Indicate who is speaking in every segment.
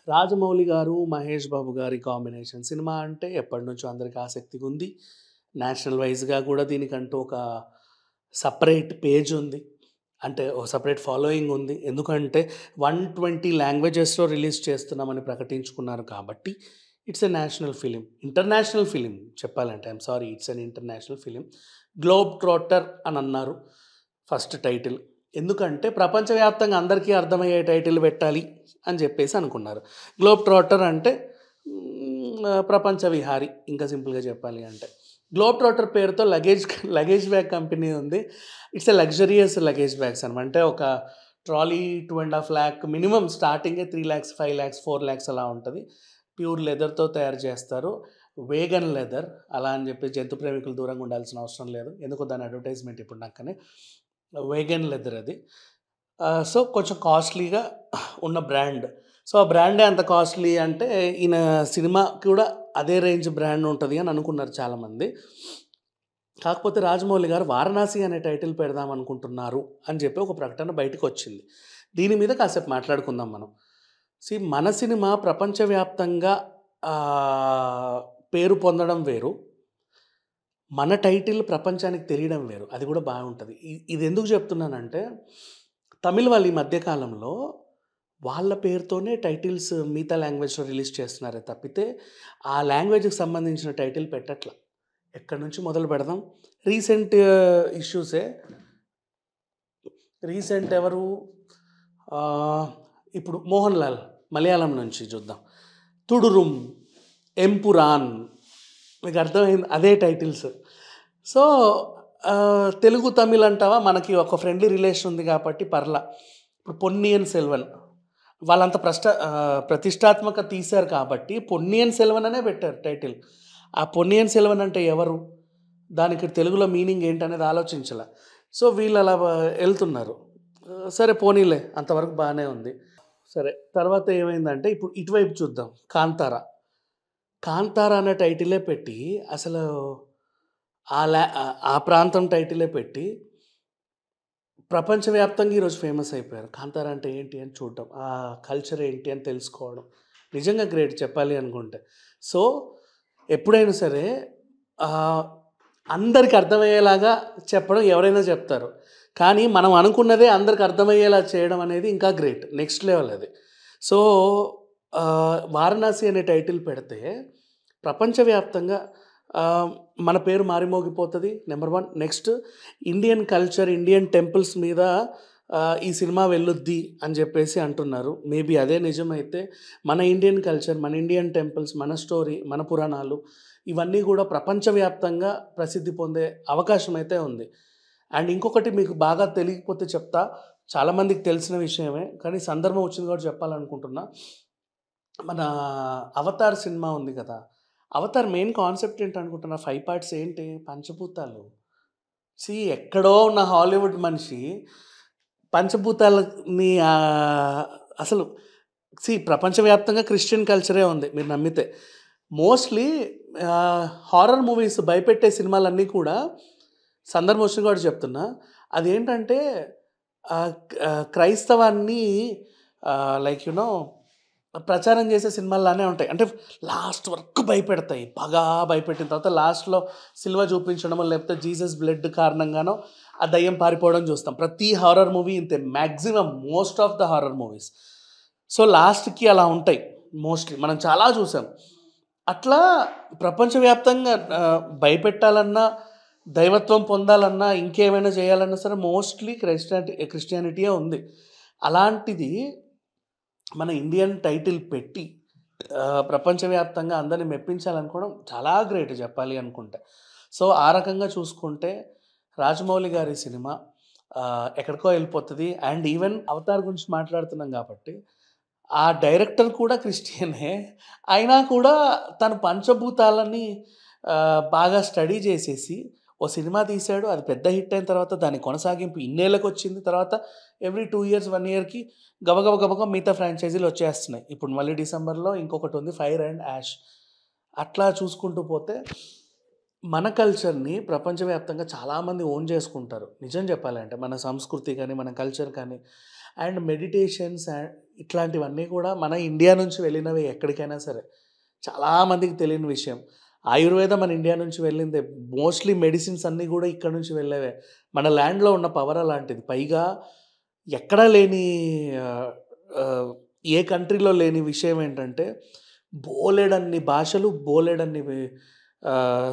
Speaker 1: రాజమౌళి గారు, మహేష్ బాబు గారి combination cinema అంటే ఎప్పటినుంచో అందరికి ఆసక్తిగా ఉంది. నేషనల్ వైస్‌గా కూడా దీనికంటూ ఒక సెపరేట్ పేజ్ ఉంది. అంటే ఓ సెపరేట్ ఫాలోయింగ్ ఉంది. ఎందుకంటే 120 లాంగ్వేజెస్‌లో రిలీజ్ చేస్తున్నామని ప్రకటించుకున్నారు కాబట్టి it's a national film. International film చెప్పాలంటే. I'm sorry, it's an international film. Globe trotter అని అన్నారు ఫస్ట్ టైటిల్. ఎందుకంటే ప్రపంచవ్యాప్తంగా అందరికీ అర్థమయ్యే టైటిల్ పెట్టాలి అని చెప్పేసి అనుకున్నారు. గ్లోబ్ ట్రోటర్ అంటే ప్రపంచ విహారి, ఇంకా సింపుల్‌గా చెప్పాలి అంటే. గ్లోబ్ ట్రోటర్ పేరుతో లగేజ్ బ్యాగ్ కంపెనీ ఉంది. It's a luxurious luggage bags అనమాట. అంటే ఒక ట్రాలీ 2.5 లాక్ మినిమమ్ స్టార్టింగే 3,00,000, 5,00,000, 4,00,000 అలా ఉంటది. ప్యూర్ లెదర్‌తో తయారు చేస్తారు. వేగన్ లెదర్ అలా అని చెప్పి జంతు ప్రేమికులు దూరంగా ఉండాల్సిన అవసరం లేదు. ఎందుకో దాని అడ్వర్టైజ్‌మెంట్ ఇప్పుడు నాకని. వేగన్ లెదర్ అది. సో, కొంచెం కాస్ట్‌లీగా ఉన్న బ్రాండ్. సో, ఆ బ్రాండే అంత కాస్ట్‌లీ అంటే ఈయన సినిమా కూడా అదే రేంజ్ బ్రాండ్ ఉంటది అని అనుకున్నారు చాలామంది. కాకపోతే రాజమౌళి గారు 'వారణాసి' అనే టైటిల్ పెడదాం అనుకుంటున్నారు అని చెప్పి ఒక ప్రకటన బయటికొచ్చింది. దీని మీద కాసేపు మాట్లాడుకుందాం మనం. మన సినిమా ప్రపంచవ్యాప్తంగా పేరు పొందడం వేరు. మన టైటిల్ ప్రపంచానికి తెలియడం వేరు. అది కూడా బాగుంటది. ఇది ఎందుకు చెప్తున్నానంటే, తమిళ్ వాళ్ళు ఈ మధ్య కాలంలో వాళ్ళ పేరుతోనే టైటిల్స్ మిగతా లాంగ్వేజ్‌లో రిలీజ్ చేస్తున్నారే తప్పితే, ఆ లాంగ్వేజ్‌కి సంబంధించిన టైటిల్ పెట్టట్ల. ఎక్కడి నుంచి మొదలు పెడదాం? రీసెంట్ ఇష్యూసే. రీసెంట్ ఎవరు? ఇప్పుడు 'మోహన్ లాల్' మలయాళం నుంచి చూద్దాం. 'తుడురుం', 'ఎంపురాన్' మీకు అర్థమైంది. అదే టైటిల్స్. సో, తెలుగు, తమిళ్ అంటావా మనకి ఒక ఫ్రెండ్లీ రిలేషన్ ఉంది కాబట్టి పర్లా. ఇప్పుడు 'పొన్నియిన్ సెల్వన్' వాళ్ళంత ప్రతిష్టాత్మక తీశారు కాబట్టి 'పొన్నియిన్ సెల్వన్' అనే పెట్టారు టైటిల్. ఆ 'పొన్నియిన్ సెల్వన్' అంటే ఎవరు? దానికి తెలుగులో మీనింగ్ ఏంటనేది ఆలోచించలా. సో, వీళ్ళు అలా ఎళ్తున్నారు. సరే పోనీలే, అంతవరకు బానే ఉంది. సరే, తర్వాత ఏమైందంటే ఇప్పుడు ఇటువైపు చూద్దాం. 'కాంతార'. 'కాంతార' అనే టైటిలే పెట్టి అసలు ఆ ప్రాంతం టైటిలే పెట్టి ప్రపంచవ్యాప్తంగా ఈరోజు ఫేమస్ అయిపోయారు. 'కాంతార' అంటే ఏంటి అని చూడడం. ఆ కల్చర్ ఏంటి అని తెలుసుకోవడం. నిజంగా గ్రేట్ చెప్పాలి అనుకుంటే. సో, ఎప్పుడైనా సరే ఆహ్, అందరికి అర్థమయ్యేలాగా చెప్పడం ఎవరైనా చెప్తారు. కానీ మనం అనుకున్నదే అందరికి అర్థమయ్యేలా చేయడం అనేది ఇంకా గ్రేట్. నెక్స్ట్ లెవెల్ అది. సో, 'వారణాసి' అనే టైటిల్ పెడితే ప్రపంచవ్యాప్తంగా మన పేరు మారుమోగిపోతది. Number 1. Next Indian culture, Indian temples మీద ఈ సినిమా వెళ్ళుద్ది అని చెప్పేసి అంటున్నారు. మేబీ అదే నిజమైతే మన ఇండియన్ కల్చర్, మన ఇండియన్ టెంపుల్స్, మన స్టోరీ, మన పురాణాలు ఇవన్నీ కూడా ప్రపంచవ్యాప్తంగా ప్రసిద్ధి పొందే అవకాశం అయితే ఉంది. అండ్ ఇంకొకటి మీకు బాగా తెలియకపోతే చెప్తా. చాలామందికి తెలిసిన విషయమే. కానీ సందర్భం వచ్చింది కాబట్టి చెప్పాలనుకుంటున్నా. మన 'అవతార్' సినిమా ఉంది కదా! 'అవతార్' మెయిన్ కాన్సెప్ట్ ఏంటనుకుంటున్నా? 5 పార్ట్స్ ఏంటి? పంచభూతాలు. ఎక్కడో ఉన్న హాలీవుడ్ మనిషి పంచభూతాలని అసలు ప్రపంచవ్యాప్తంగా క్రిస్టియన్ కల్చరే ఉంది మీరు నమ్మితే. మోస్ట్‌లీ హారర్ మూవీస్ భయపెట్టే సినిమాలన్నీ కూడా సందర్భం వచ్చింది కాబట్టి చెప్తున్నా. అదేంటంటే క్రైస్తవాన్ని లైక్ యూ నో ప్రచారం చేసే సినిమాల్లానే ఉంటాయి. అంటే లాస్ట్ వరకు భయపెడతాయి. బాగా భయపెట్టిన తర్వాత లాస్ట్‌లో సిలువ చూపించడమో, లేకపోతే జీసస్ బ్లడ్ కారణంగానో ఆ దెయ్యం పారిపోవడం చూస్తాం. ప్రతి హారర్ మూవీ ఇంతే. Maximum most of the horror movies. So, లాస్ట్‌కి అలా ఉంటాయి మోస్ట్‌లీ. మనం చాలా చూసాం. అట్లా ప్రపంచవ్యాప్తంగా భయపెట్టాలన్నా, దైవత్వం పొందాలన్నా, ఇంకేమైనా చేయాలన్నా సరే మోస్ట్‌లీ క్రిస్టియానిటీయే ఉంది. అలాంటిది మన ఇండియన్ టైటిల్ పెట్టి ప్రపంచవ్యాప్తంగా అందరిని మెప్పించాలనుకోవడం చాలా గ్రేట్ చెప్పాలి అనుకుంటే. సో, ఆ రకంగా చూసుకుంటే రాజమౌళి గారి సినిమా ఎక్కడికో ఎళ్ళిపోతది. అండ్ ఈవెన్ 'అవతార్' గురించి మాట్లాడుతున్నాం కాబట్టి, ఆ డైరెక్టర్ కూడా క్రిస్టియనే. అయినా కూడా తను పంచభూతాలని బాగా స్టడీ చేసేసి ఓ సినిమా తీశాడు. అది పెద్ద హిట్ అయిన తర్వాత దాని కొనసాగింపు ఇన్నేళ్ళకొచ్చింది. తర్వాత ఎవ్రీ 2 ఇయర్స్, 1 ఇయర్‌కి గబగబా మిగతా ఫ్రాంచైజీలు వచ్చేస్తున్నాయి. ఇప్పుడు మళ్ళీ డిసెంబర్‌లో ఇంకొకటి ఉంది 'ఫైర్ అండ్ యాష్.' అట్లా చూసుకుంటూ పోతే మన కల్చర్‌ని ప్రపంచవ్యాప్తంగా చాలామంది ఓన్ చేసుకుంటారు. నిజం చెప్పాలంటే మన సంస్కృతి కానీ, మన కల్చర్ కానీ. అండ్ మెడిటేషన్స్ ఇట్లాంటివన్నీ కూడా మన ఇండియా నుంచి వెళ్ళినవి ఎక్కడికైనా సరే. చాలామందికి తెలియని విషయం. ఆయుర్వేదం మన ఇండియా నుంచి వెళ్ళిందే. మోస్ట్‌లీ మెడిసిన్స్ అన్నీ గూడా ఇక్కడ నుంచి వెళ్ళేవే. మన ల్యాండ్‌లో ఉన్న పవర్ అలాంటిది. పైగా ఎక్కడా లేని ఆహ్, ఆహ్, ఏ కంట్రీలో లేని విషయం ఏంటంటే, బోలెడన్ని భాషలు, బోలెడన్ని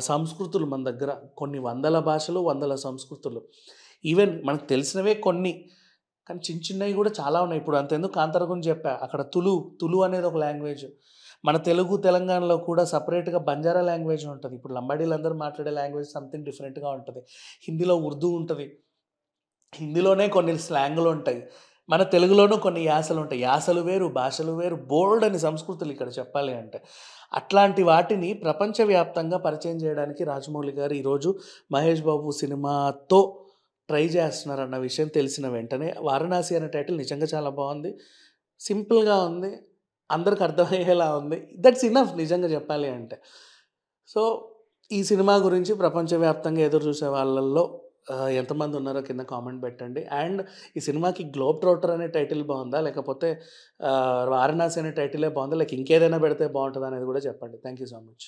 Speaker 1: సంస్కృతులు మన దగ్గర. కొన్ని వందల భాషలు, వందల సంస్కృతులు. ఈవెన్ మనకు తెలిసినవే కొన్ని. కానీ చిన్న చిన్నవి గూడా చాలా ఉన్నాయి. ఇప్పుడు అంతెందుకు కాంతార గురించి చెప్పా. అక్కడ తులు అనేది ఒక లాంగ్వేజ్. మన తెలుగు, తెలంగాణలో కూడా సెపరేట్‌గా బంజారా లాంగ్వేజ్ ఉంటది. ఇప్పుడు లంబాడీలందరూ మాట్లాడే లాంగ్వేజ్ సంథింగ్ డిఫరెంట్‌గా ఉంటది. హిందీలో ఉర్దూ ఉంటది. హిందీలోనే కొన్ని స్లాంగులుంటాయి. మన తెలుగులోనూ కొన్ని యాసలుంటాయి. యాసలు వేరు, భాషలు వేరు, బోలెడన్ని సంస్కృతులు ఇక్కడ చెప్పాలి అంటే. అట్లాంటి వాటిని ప్రపంచవ్యాప్తంగా పరిచయం చేయడానికి రాజమౌళి గారు ఈరోజు 'మహేష్ బాబు' సినిమాతో ట్రై చేస్తున్నారన్న విషయం తెలిసిన వెంటనే 'వారణాసి' అనే టైటిల్ నిజంగా చాలా బావుంది. సింపుల్‌గా ఉంది. అందరికి అర్థమయ్యేలా ఉంది. దట్స్ ఇనఫ్ నిజంగా చెప్పాలి అంటే. సో, ఈ సినిమా గురించి ప్రపంచవ్యాప్తంగా ఎదురు చూసే వాళ్ళల్లో ఎంతమంది ఉన్నారో కింద కామెంట్ పెట్టండి. అండ్ ఈ సినిమాకి 'గ్లోబ్ ట్రోటర్' అనే టైటిల్ బావుందా? లేకపోతే 'వారణాసి' అనే టైటిలే బావుందా? లేక ఇంకేదైనా పెడితే బావుంటదా అనేది కూడా చెప్పండి. Thank you so much.